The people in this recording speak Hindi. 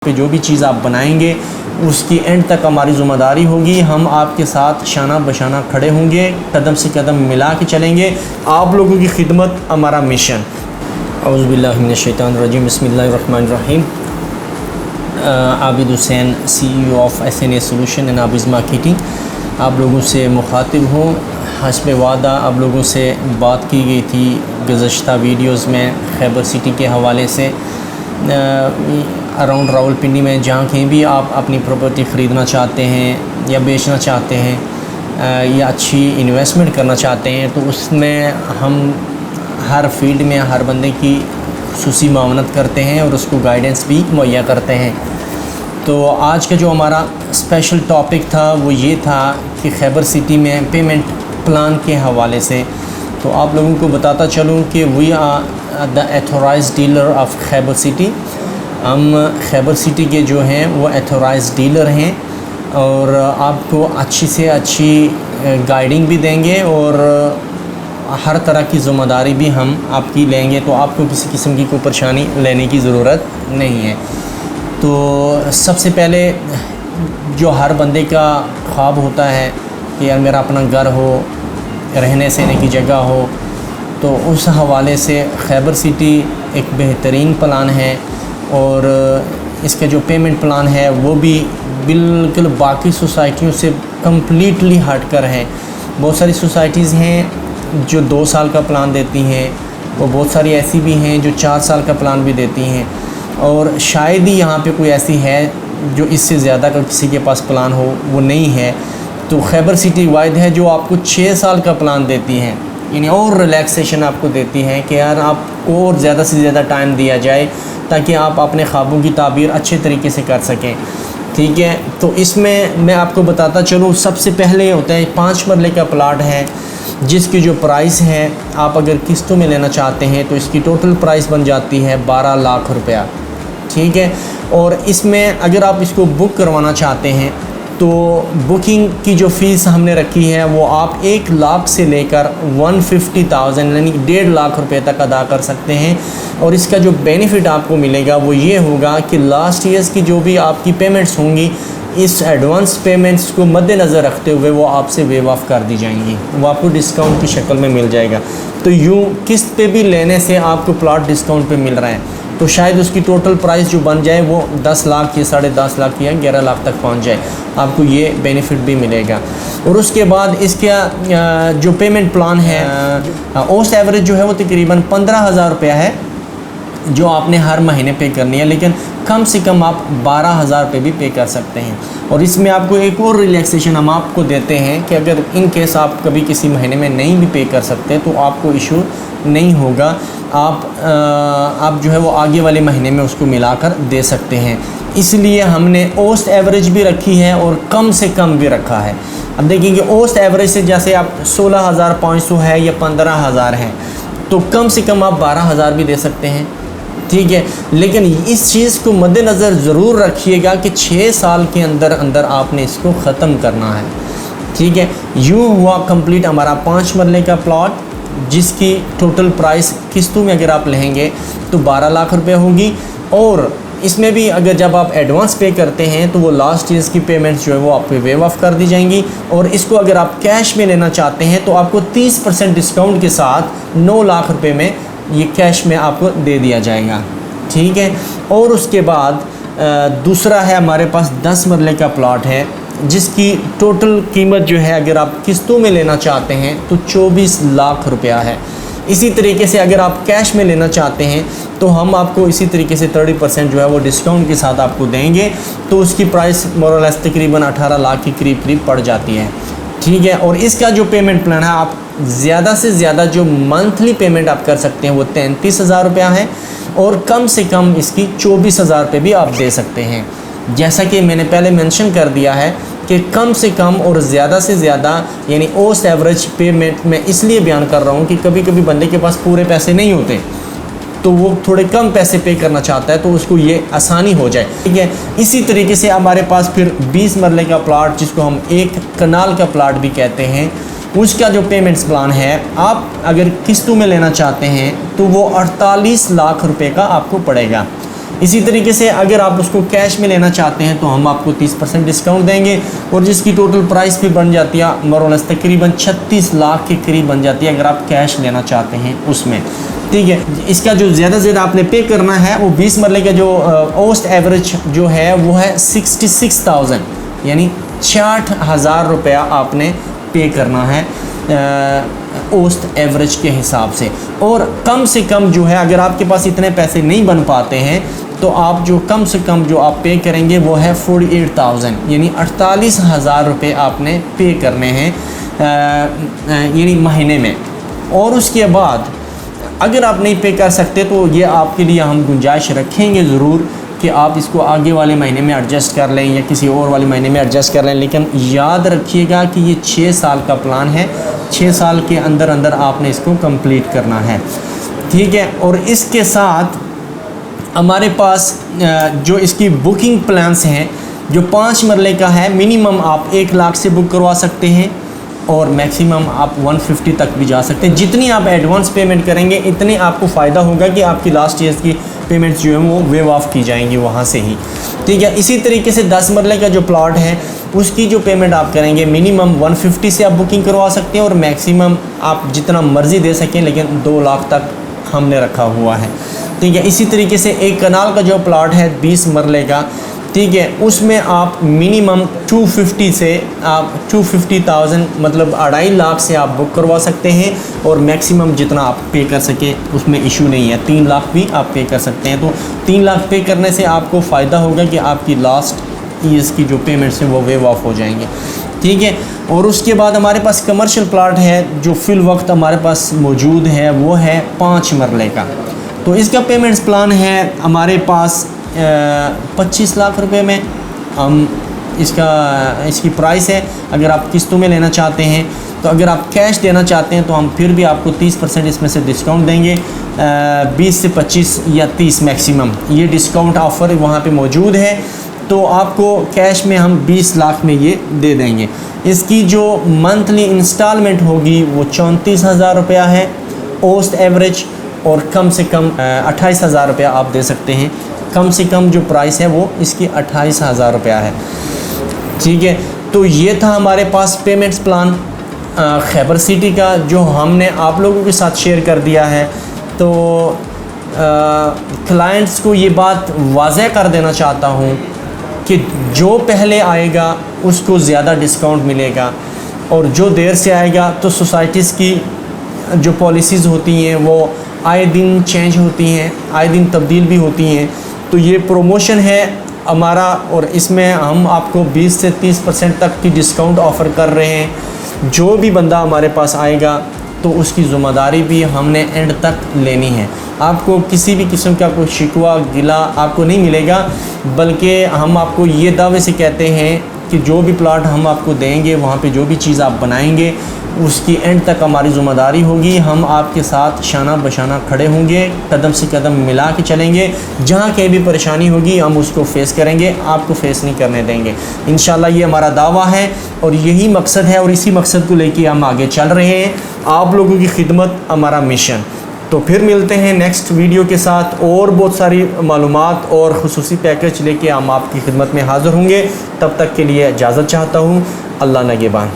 पे जो भी चीज़ आप बनाएंगे उसकी एंड तक हमारी ज़िम्मेदारी होगी। हम आपके साथ शाना बशाना खड़े होंगे, कदम से कदम मिला के चलेंगे। आप लोगों की खिदमत हमारा मिशन। औज़ु बिल्लाहि मिनश्शैतानिर्रजीम, बिस्मिल्लाहिर्रहमानिर्रहीम। Abid Hussain, CEO of SNA solution and Abiz marketing, आप लोगों से मुखातिब हूँ। हस्ब वादा आप लोगों से बात की गई थी गुज़श्ता वीडियोज़ में खैबर सिटी के हवाले से। अराउंड रावलपिंडी में जहाँ कहीं भी आप अपनी प्रॉपर्टी ख़रीदना चाहते हैं या बेचना चाहते हैं या अच्छी इन्वेस्टमेंट करना चाहते हैं, तो उसमें हम हर फील्ड में हर बंदे की खुसूसी मावनत करते हैं और उसको गाइडेंस भी मुहैया करते हैं। तो आज का जो हमारा स्पेशल टॉपिक था वो ये था कि खैबर सिटी में पेमेंट प्लान के हवाले से। तो आप लोगों को बताता चलूँ कि we are the authorized dealer of Khyber city. हम खैबर सिटी के जो हैं वो एथोराइज्ड डीलर हैं और आपको अच्छी से अच्छी गाइडिंग भी देंगे और हर तरह की ज़िम्मेदारी भी हम आपकी लेंगे। तो आपको किसी किस्म की कोई परेशानी लेने की ज़रूरत नहीं है। तो सबसे पहले जो हर बंदे का ख्वाब होता है कि यार मेरा अपना घर हो, रहने सहने की जगह हो, तो उस हवाले से खैबर सिटी एक बेहतरीन प्लान है। और इसका जो पेमेंट प्लान है वो भी बिल्कुल बाकी सोसाइटियों से कम्प्लीटली हटकर है। बहुत सारी सोसाइटीज़ हैं जो 2 साल का प्लान देती हैं और बहुत सारी ऐसी भी हैं जो 4 साल का प्लान भी देती हैं, और शायद ही यहाँ पे कोई ऐसी है जो इससे ज़्यादा का किसी के पास प्लान हो, वो नहीं है। तो खैबर सिटी वाहिद है जो आपको 6 साल का प्लान देती हैं, यानी और रिलैक्सेशन आपको देती हैं कि यार आपको और ज़्यादा से ज़्यादा टाइम दिया जाए ताकि आप अपने ख्वाबों की ताबीर अच्छे तरीके से कर सकें। ठीक है, तो इसमें मैं आपको बताता चलूँ, सबसे पहले होता है 5 मरले का प्लाट है जिसकी जो प्राइस है, आप अगर किस्तों में लेना चाहते हैं तो इसकी टोटल प्राइस बन जाती है 12 लाख रुपया। ठीक है, और इसमें अगर आप इसको बुक करवाना चाहते हैं तो बुकिंग की जो फ़ीस हमने रखी है वो आप 1 लाख से लेकर 150,000 यानी 1.5 लाख रुपए तक अदा कर सकते हैं। और इसका जो बेनिफिट आपको मिलेगा वो ये होगा कि लास्ट ईयर्स की जो भी आपकी पेमेंट्स होंगी, इस एडवांस पेमेंट्स को मद्देनज़र रखते हुए वो आपसे वेव ऑफ कर दी जाएंगी, वो आपको डिस्काउंट की शक्ल में मिल जाएगा। तो यूँ किस्त पे भी लेने से आपको प्लॉट डिस्काउंट पे मिल रहा है, तो शायद उसकी टोटल प्राइस जो बन जाए वो 10 लाख या 10.5 लाख या 11 लाख तक पहुंच जाए, आपको ये बेनिफिट भी मिलेगा। और उसके बाद इसका जो पेमेंट प्लान है, औसत एवरेज जो है वो तकरीबन 15,000 रुपया है जो आपने हर महीने पे करनी है, लेकिन कम से कम आप 12,000 रुपये भी पे कर सकते हैं। और इसमें आपको एक और रिलैक्सेशन हम आपको देते हैं कि अगर इन केस आप कभी किसी महीने में नहीं भी पे कर सकते तो आपको इशू नहीं होगा, आप जो है वो आगे वाले महीने में उसको मिलाकर दे सकते हैं। इसलिए हमने औसत एवरेज भी रखी है और कम से कम भी रखा है। अब देखेंगे औसत एवरेज से जैसे आप 16,500 है या 15,000 है, तो कम से कम आप 12,000 भी दे सकते हैं। ठीक है, लेकिन इस चीज़ को मद्देनज़र ज़रूर रखिएगा कि 6 साल के अंदर अंदर आपने इसको ख़त्म करना है। ठीक है, यूँ हुआ कंप्लीट हमारा 5 मरले का प्लॉट, जिसकी टोटल प्राइस किस्तों में अगर आप लेंगे तो 12 लाख रुपए होगी। और इसमें भी अगर जब आप एडवांस पे करते हैं तो वो लास्ट ईयर्स की पेमेंट्स जो है वो आपको वेव ऑफ कर दी जाएंगी। और इसको अगर आप कैश में लेना चाहते हैं तो आपको 30% डिस्काउंट के साथ 9 लाख रुपए में ये कैश में आपको दे दिया जाएगा। ठीक है, और उसके बाद दूसरा है हमारे पास 10 मरले का प्लॉट है जिसकी टोटल कीमत जो है अगर आप किस्तों में लेना चाहते हैं तो 24 लाख रुपया है। इसी तरीके से अगर आप कैश में लेना चाहते हैं तो हम आपको इसी तरीके से 30% जो है वो डिस्काउंट के साथ आपको देंगे, तो उसकी प्राइस मोरलेस तकरीबन 18 लाख के करीब पड़ जाती है। ठीक है, और इसका जो पेमेंट प्लान है, आप ज़्यादा से ज़्यादा जो मंथली पेमेंट आप कर सकते हैं वो 33,000 रुपया है, और कम से कम इसकी 24,000 रुपये भी आप दे सकते हैं। जैसा कि मैंने पहले मेंशन कर दिया है कि कम से कम और ज़्यादा से ज़्यादा यानी औसत एवरेज पेमेंट मैं इसलिए बयान कर रहा हूँ कि कभी कभी बंदे के पास पूरे पैसे नहीं होते तो वो थोड़े कम पैसे पे करना चाहता है, तो उसको ये आसानी हो जाए। ठीक है, इसी तरीके से हमारे पास फिर 20 मरले का प्लाट जिसको हम 1 कनाल का प्लाट भी कहते हैं, उसका जो पेमेंट्स प्लान है, आप अगर किस्तों में लेना चाहते हैं तो वो 48 लाख रुपए का आपको पड़ेगा। इसी तरीके से अगर आप उसको कैश में लेना चाहते हैं तो हम आपको 30% डिस्काउंट देंगे, और जिसकी टोटल प्राइस भी बन जाती है मोरलेस तकरीबन 36 लाख के करीब बन जाती है अगर आप कैश लेना चाहते हैं उसमें। ठीक है, इसका जो ज़्यादा से ज़्यादा आपने पे करना है वो 20 मरले का जो औसत एवरेज जो है वो है 66,000, यानी 60,000 रुपया आपने पे करना है औसत एवरेज के हिसाब से। और कम से कम जो है अगर आपके पास इतने पैसे नहीं बन पाते हैं तो आप जो कम से कम जो आप पे करेंगे वो है 48,000, यानी 48,000 रुपये आपने पे करने हैं यानी महीने में। और उसके बाद अगर आप नहीं पे कर सकते तो ये आपके लिए हम गुंजाइश रखेंगे ज़रूर कि आप इसको आगे वाले महीने में एडजस्ट कर लें या किसी और वाले महीने में एडजस्ट कर लें, लेकिन याद रखिएगा कि ये 6 साल का प्लान है, 6 साल के अंदर अंदर आपने इसको कंप्लीट करना है। ठीक है, और इसके साथ हमारे पास जो इसकी बुकिंग प्लान्स हैं, जो 5 मरले का है, मिनिमम आप 1 लाख से बुक करवा सकते हैं और मैक्सिमम आप 150 तक भी जा सकते हैं। जितनी आप एडवांस पेमेंट करेंगे इतनी आपको फ़ायदा होगा कि आपकी लास्ट ईयर्स की पेमेंट्स जो है वो वेव ऑफ की जाएंगी वहाँ से ही। ठीक है, इसी तरीके से 10 मरले का जो प्लॉट है उसकी जो पेमेंट आप करेंगे मिनिमम 150 से आप बुकिंग करवा सकते हैं और मैक्सिमम आप जितना मर्ज़ी दे सकें, लेकिन 2 लाख तक हमने रखा हुआ है। ठीक है, इसी तरीके से एक कनाल का जो प्लॉट है 20 मरले का, ठीक है, उसमें आप मिनिमम 250 से आप 250,000 मतलब 2.5 लाख से आप बुक करवा सकते हैं और मैक्सिमम जितना आप पे कर सके उसमें इशू नहीं है, 3 लाख भी आप पे कर सकते हैं। तो 3 लाख पे करने से आपको फ़ायदा होगा कि आपकी लास्ट ईयर्स की जो पेमेंट्स हैं वो वेव ऑफ हो जाएंगे। ठीक है, और उसके बाद हमारे पास कमर्शियल प्लाट है जो फ़िल वक्त हमारे पास मौजूद है, वो है 5 मरले का। तो इसका पेमेंट्स प्लान है हमारे पास 25 लाख रुपए में हम इसकी प्राइस है। अगर आप किस्तों में लेना चाहते हैं तो अगर आप कैश देना चाहते हैं तो हम फिर भी आपको 30% इसमें से डिस्काउंट देंगे, 20 से 25 या 30 मैक्सिमम ये डिस्काउंट ऑफ़र वहाँ पे मौजूद है। तो आपको कैश में हम 20 लाख में ये दे देंगे। इसकी जो मंथली इंस्टॉलमेंट होगी वो 34,000 रुपया है औसत एवरेज, और कम से कम 28,000 रुपया आप दे सकते हैं। कम से कम जो प्राइस है वो इसकी 28,000 रुपया है। ठीक है, तो ये था हमारे पास पेमेंट्स प्लान खैबर सिटी का जो हमने आप लोगों के साथ शेयर कर दिया है। तो क्लाइंट्स को ये बात वाज़ह कर देना चाहता हूँ कि जो पहले आएगा उसको ज़्यादा डिस्काउंट मिलेगा, और जो देर से आएगा तो सोसाइटीज़ की जो पॉलिसीज़ होती हैं वो आए दिन चेंज होती हैं, आए दिन तब्दील भी होती हैं। तो ये प्रमोशन है हमारा और इसमें हम आपको 20 से 30% तक की डिस्काउंट ऑफ़र कर रहे हैं। जो भी बंदा हमारे पास आएगा तो उसकी ज़िम्मेदारी भी हमने एंड तक लेनी है। आपको किसी भी किस्म का कोई शिकवा गिला आपको नहीं मिलेगा, बल्कि हम आपको ये दावे से कहते हैं कि जो भी प्लाट हम आपको देंगे वहाँ पे जो भी चीज़ आप बनाएंगे उसकी एंड तक हमारी ज़िम्मेदारी होगी। हम आपके साथ शाना बशाना खड़े होंगे, कदम से कदम मिला के चलेंगे। जहाँ कहीं भी परेशानी होगी हम उसको फ़ेस करेंगे, आपको फ़ेस नहीं करने देंगे। इंशाल्लाह ये हमारा दावा है और यही मकसद है और इसी मकसद को लेके हम आगे चल रहे हैं। आप लोगों की खिदमत हमारा मिशन। तो फिर मिलते हैं नेक्स्ट वीडियो के साथ और बहुत सारी मालूमात और ख़ुसूसी पैकेज लेके हम आपकी खिदमत में हाज़िर होंगे। तब तक के लिए इजाज़त चाहता हूँ। अल्लाह नगेबान।